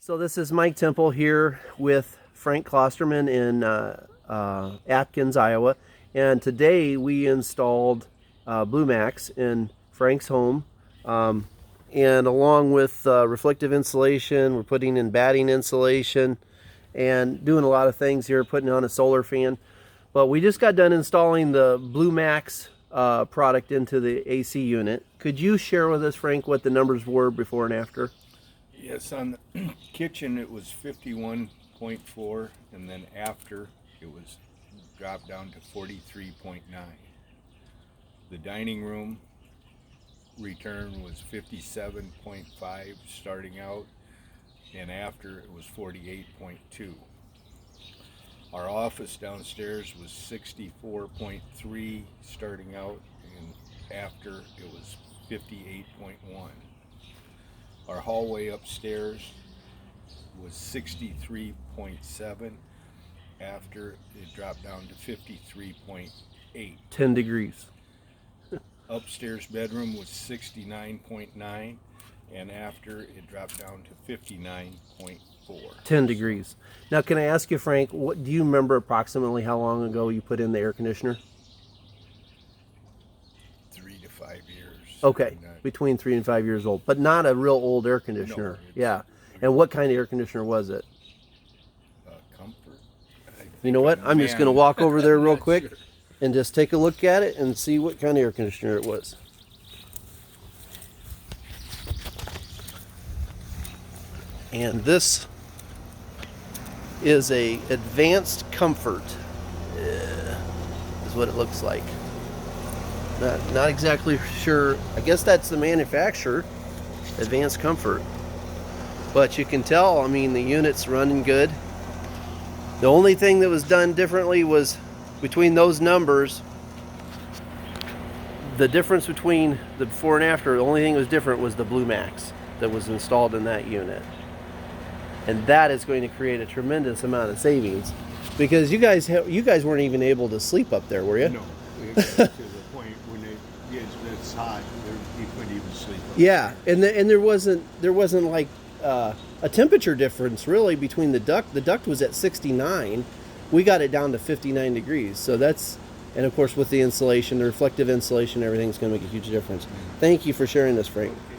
So this is Mike Temple here with Frank Klosterman in Atkins, Iowa. And today we installed Blue Maxx in Frank's home. And along with reflective insulation, we're putting in batting insulation and doing a lot of things here, putting on a solar fan. But we just got done installing the Blue Maxx product into the AC unit. Could you share with us, Frank, what the numbers were before and after? Yes, on the kitchen it was 51.4, and then after it was dropped down to 43.9. The dining room return was 57.5 starting out, and after it was 48.2. Our office downstairs was 64.3 starting out, and after it was 58.1. Our hallway upstairs was 63.7. After it dropped down to 53.8. 10 degrees. Upstairs bedroom was 69.9, and after it dropped down to 59.4. 10 degrees. Now, can I ask you, Frank, what do you remember approximately how long ago you put in the air conditioner? 3 to 5 years. Okay, between 3 and 5 years old, but not a real old air conditioner. No, yeah. And what kind of air conditioner was it? Comfort. You know what? I'm just going to walk over there real quick and just take a look at it and see what kind of air conditioner it was. And this is a advanced comfort. Is what it looks like. Not exactly sure. I guess that's the manufacturer, Advanced Comfort. But you can tell, I mean, the unit's running good. The only thing that was done differently was between those numbers, the difference between the before and after, the only thing that was different was the Blue Maxx that was installed in that unit. And that is going to create a tremendous amount of savings, because you guys weren't even able to sleep up there, were you? No, to the point when it's hot, you couldn't even sleep. Yeah, and there wasn't like a temperature difference really between the duct. The duct was at 69. We got it down to 59 degrees. So that's, and of course with the insulation, the reflective insulation, everything's going to make a huge difference. Thank you for sharing this, Frank.